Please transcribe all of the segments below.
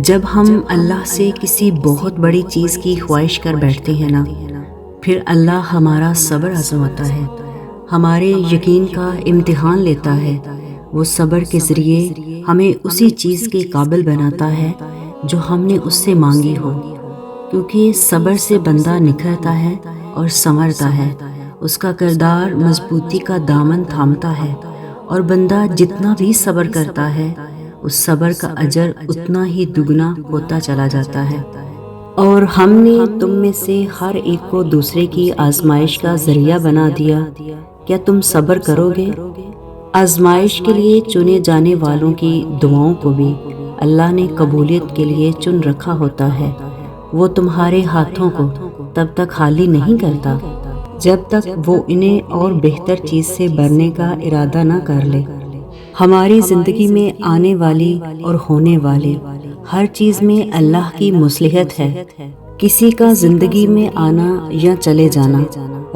جب ہم اللہ سے کسی بہت بڑی چیز کی خواہش کر بیٹھتے ہیں نا، پھر اللہ ہمارا صبر آزماتا ہے، ہمارے یقین کا امتحان لیتا ہے۔ وہ صبر کے ذریعے ہمیں اسی چیز کے قابل بناتا ہے جو ہم نے اس سے مانگی ہو، کیونکہ صبر سے بندہ نکھرتا ہے اور سنورتا ہے، اس کا کردار مضبوطی کا دامن تھامتا ہے، اور بندہ جتنا بھی صبر کرتا ہے اس صبر کا اجر اتنا ہی دگنا ہوتا چلا جاتا ہے۔ اور ہم نے تم میں سے ہر ایک کو دوسرے کی آزمائش کا ذریعہ بنا دیا، کیا تم صبر کرو گے؟ آزمائش کے لیے چنے جانے والوں کی دعاؤں کو بھی اللہ نے قبولیت کے لیے چن رکھا ہوتا ہے۔ وہ تمہارے ہاتھوں کو تب تک خالی نہیں کرتا جب تک وہ انہیں اور بہتر چیز سے بھرنے کا ارادہ نہ کر لے۔ ہماری زندگی میں آنے والی اور ہونے والی ہر چیز میں اللہ کی مصلحت ہے۔ کسی کا زندگی میں آنا یا چلے جانا،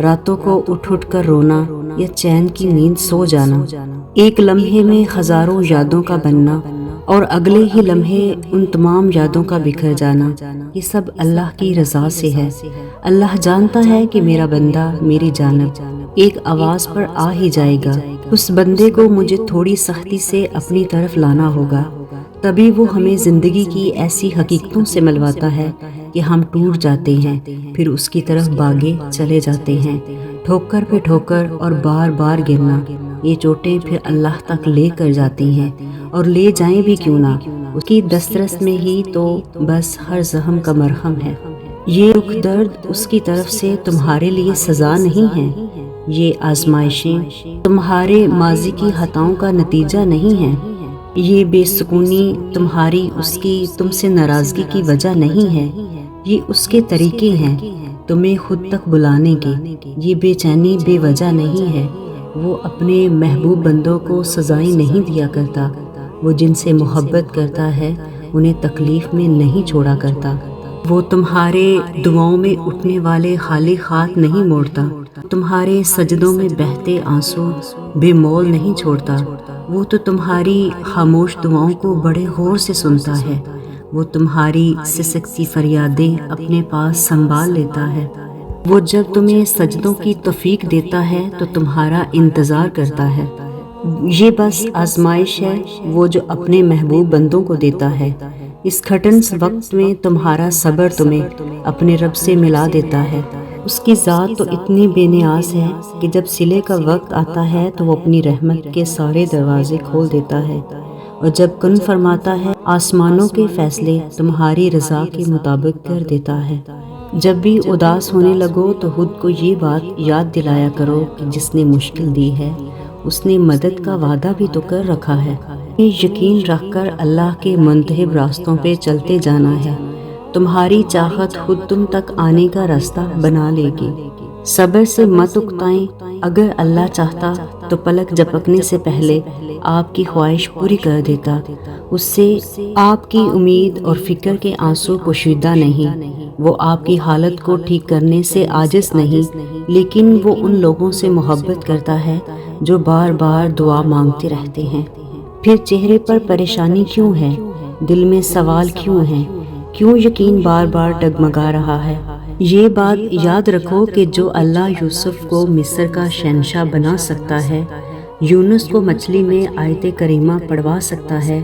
راتوں کو اٹھ اٹھ کر رونا یا چین کی نیند سو جانا، ایک لمحے میں ہزاروں یادوں کا بننا اور اگلے ہی لمحے ان تمام یادوں کا بکھر جانا، یہ سب اللہ کی رضا سے ہے۔ اللہ جانتا ہے کہ میرا بندہ میری جانب ایک آواز پر آ ہی جائے گا، اس بندے کو مجھے تھوڑی سختی سے اپنی طرف لانا ہوگا، تبھی وہ ہمیں زندگی کی ایسی حقیقتوں سے ملواتا ہے کہ ہم ٹوٹ جاتے ہیں، پھر اس کی طرف بھاگے چلے جاتے ہیں۔ ٹھوکر پہ ٹھوکر اور بار بار گرنا، یہ چوٹیں پھر اللہ تک لے کر جاتی ہیں، اور لے جائیں بھی کیوں نہ، اس کی دسترس میں ہی تو بس ہر زخم کا مرہم ہے۔ یہ دکھ درد اس کی طرف سے تمہارے لیے سزا نہیں ہے، یہ آزمائشیں تمہارے ماضی کی خطاؤں کا نتیجہ نہیں ہے، یہ بے سکونی تمہاری اس کی تم سے ناراضگی کی وجہ نہیں ہے، یہ اس کے طریقے ہیں تمہیں خود تک بلانے کے۔ یہ بے چینی بے وجہ نہیں ہے، وہ اپنے محبوب بندوں کو سزائیں نہیں دیا کرتا، وہ جن سے محبت کرتا ہے انہیں تکلیف میں نہیں چھوڑا کرتا۔ وہ تمہارے دعاؤں میں اٹھنے والے خالی ہاتھ نہیں موڑتا، تمہارے سجدوں میں بہتے آنسو بے مول نہیں چھوڑتا، وہ تو تمہاری خاموش دعاؤں کو بڑے غور سے سنتا ہے، وہ تمہاری سسکتی فریادیں اپنے پاس سنبھال لیتا ہے۔ وہ جب تمہیں سجدوں کی توفیق دیتا ہے تو تمہارا انتظار کرتا ہے۔ یہ بس آزمائش ہے وہ جو اپنے محبوب بندوں کو دیتا ہے۔ اس کھٹن وقت میں تمہارا صبر تمہیں اپنے رب سے ملا دیتا ہے۔ اس کی ذات تو اتنی بے نیاز ہے کہ جب صلے کا وقت آتا ہے تو وہ اپنی رحمت کے سارے دروازے کھول دیتا ہے، اور جب کن فرماتا ہے آسمانوں کے فیصلے تمہاری رضا کے مطابق کر دیتا ہے۔ جب بھی اداس ہونے لگو تو خود کو یہ بات یاد دلایا کرو کہ جس نے مشکل دی ہے اس نے مدد کا وعدہ بھی تو کر رکھا ہے۔ یقین رکھ کر اللہ کے منتخب راستوں پہ چلتے جانا ہے، تمہاری چاہت خود تم تک آنے کا راستہ بنا لے گی۔ صبر سے مت اکتائیں، اگر اللہ چاہتا تو پلک جھپکنے سے پہلے آپ کی خواہش پوری کر دیتا۔ اس سے آپ کی امید اور فکر کے آنسو پوشیدہ نہیں، وہ آپ کی حالت کو ٹھیک کرنے سے عاجز نہیں، لیکن وہ ان لوگوں سے محبت کرتا ہے جو بار بار دعا مانگتے رہتے ہیں۔ پھر چہرے پر پریشانی کیوں ہے؟ دل میں سوال کیوں ہے؟ کیوں یقین بار بار ڈگمگا رہا ہے؟ یہ بات یاد رکھو کہ جو اللہ یوسف کو مصر کا شہنشاہ بنا سکتا ہے، یونس کو مچھلی میں آیت کریمہ پڑھوا سکتا ہے،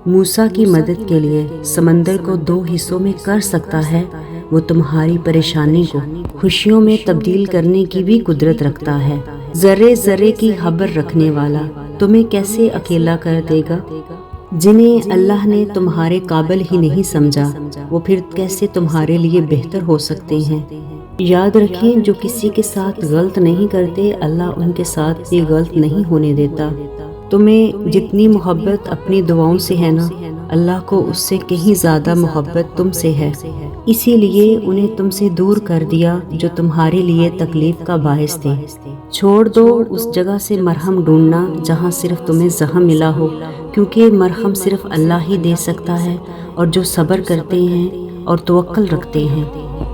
موسیٰ کی مدد کے لیے سمندر کو 2 حصوں میں کر سکتا ہے، وہ تمہاری پریشانی کو خوشیوں میں تبدیل کرنے کی بھی قدرت رکھتا ہے۔ ذرے ذرے کی خبر رکھنے والا تمہیں کیسے اکیلا کر دے گا؟ جنہیں اللہ نے تمہارے قابل ہی نہیں سمجھا، وہ پھر کیسے تمہارے لیے بہتر ہو سکتے ہیں؟ یاد رکھیں، جو کسی کے ساتھ غلط نہیں کرتے اللہ ان کے ساتھ بھی غلط نہیں ہونے دیتا۔ تمہیں جتنی محبت اپنی دعاؤں سے ہے نا، اللہ کو اس سے کہیں زیادہ محبت تم سے ہے، اسی لیے انہیں تم سے دور کر دیا جو تمہارے لیے تکلیف کا باعث تھے۔ چھوڑ دو اس جگہ سے مرہم ڈھونڈنا جہاں صرف تمہیں زخم ملا ہو، کیونکہ مرہم صرف اللہ ہی دے سکتا ہے، اور جو صبر کرتے ہیں اور توکل رکھتے ہیں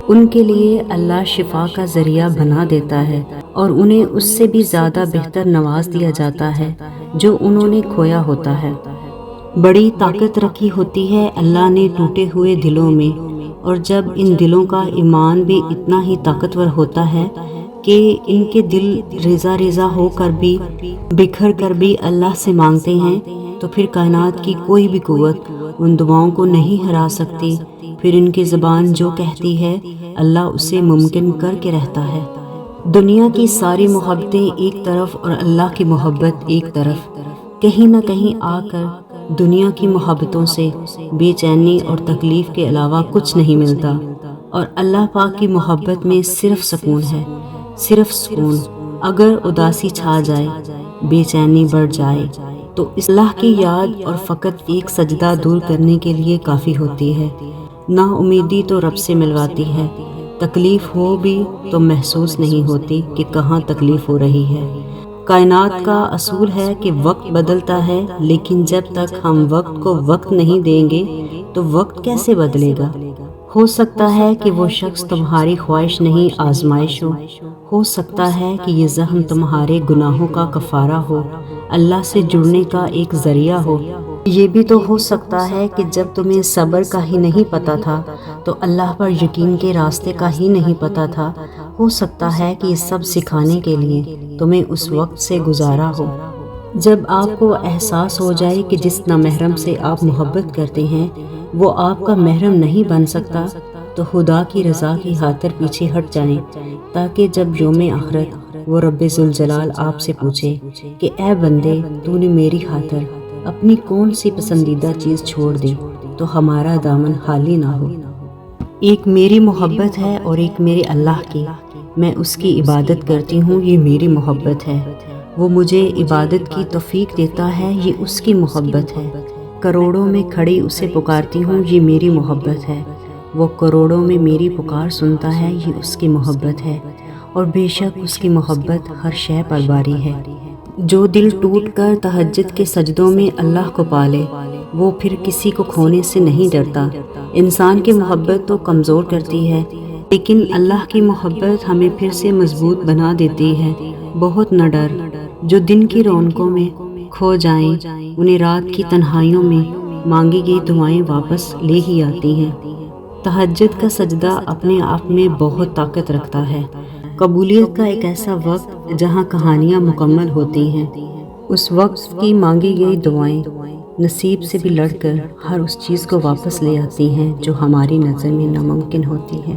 ان کے لیے اللہ شفا کا ذریعہ بنا دیتا ہے، اور انہیں اس سے بھی زیادہ بہتر نواز دیا جاتا ہے جو انہوں نے کھویا ہوتا ہے۔ بڑی طاقت رکھی ہوتی ہے اللہ نے ٹوٹے ہوئے دلوں میں، اور جب ان دلوں کا ایمان بھی اتنا ہی طاقتور ہوتا ہے کہ ان کے دل ریزہ ریزہ ہو کر بھی، بکھر کر بھی اللہ سے مانگتے ہیں، تو پھر کائنات کی کوئی بھی قوت ان دعاؤں کو نہیں ہرا سکتی۔ پھر ان کی زبان جو کہتی ہے اللہ اسے ممکن کر کے رہتا ہے۔ دنیا کی ساری محبتیں ایک طرف اور اللہ کی محبت ایک طرف، کہیں نہ کہیں آ کر دنیا کی محبتوں سے بے چینی اور تکلیف کے علاوہ کچھ نہیں ملتا، اور اللہ پاک کی محبت میں صرف سکون ہے، صرف سکون۔ اگر اداسی چھا جائے، بے چینی بڑھ جائے، تو اللہ کی یاد اور فقط ایک سجدہ دور کرنے کے لیے کافی ہوتی ہے۔ نا امیدی تو رب سے ملواتی ہے، تکلیف ہو بھی تو محسوس نہیں ہوتی کہ کہاں تکلیف ہو رہی ہے۔ کائنات کا اصول ہے کہ وقت بدلتا ہے، لیکن جب تک ہم وقت کو وقت نہیں دیں گے تو وقت کیسے بدلے گا؟ ہو سکتا ہے کہ وہ شخص تمہاری خواہش نہیں آزمائش ہو سکتا ہے کہ یہ زخم تمہارے گناہوں کا کفارہ ہو، اللہ سے جڑنے کا ایک ذریعہ ہو۔ یہ بھی تو ہو سکتا ہے کہ جب تمہیں صبر کا ہی نہیں پتہ تھا تو اللہ پر یقین کے راستے کا ہی نہیں پتہ تھا۔ ہو سکتا ہے کہ یہ سب سکھانے کے لیے تمہیں اس وقت سے گزارا ہو۔ جب آپ کو احساس ہو جائے کہ جس نامحرم سے آپ محبت کرتے ہیں وہ آپ کا محرم نہیں بن سکتا، تو خدا کی رضا کی خاطر پیچھے ہٹ جائیں، تاکہ جب یوم آخرت وہ رب ذوالجلال آپ سے پوچھے کہ اے بندے، تو نے میری خاطر اپنی کون سی پسندیدہ چیز چھوڑ دی، تو ہمارا دامن خالی نہ ہو۔ ایک میری محبت ہے اور ایک میرے اللہ کی، میں اس کی عبادت کرتی ہوں، یہ میری محبت ہے۔ وہ مجھے عبادت کی توفیق دیتا ہے، یہ اس کی محبت ہے۔ کروڑوں میں کھڑی اسے پکارتی ہوں، یہ میری محبت ہے۔ وہ کروڑوں میں میری پکار سنتا ہے، یہ اس کی محبت ہے، اور بے شک اس کی محبت ہر شے پر باری ہے۔ جو دل ٹوٹ کر تہجد کے سجدوں میں اللہ کو پالے، وہ پھر کسی کو کھونے سے نہیں ڈرتا۔ انسان کی محبت تو کمزور کرتی ہے، لیکن اللہ کی محبت ہمیں پھر سے مضبوط بنا دیتی ہے۔ بہت نہ ڈر، جو دن کی رونقوں میں کھو جائیں، انہیں رات کی تنہائیوں میں مانگی گئی دعائیں واپس لے ہی آتی ہیں۔ تہجد کا سجدہ اپنے آپ میں بہت طاقت رکھتا ہے۔ قبولیت کا ایک ایسا وقت جہاں کہانیاں مکمل ہوتی ہیں، اس وقت کی مانگی گئی دعائیں نصیب سے بھی لڑ کر ہر اس چیز کو واپس لے آتی ہیں جو ہماری نظر میں ناممکن ہوتی ہے۔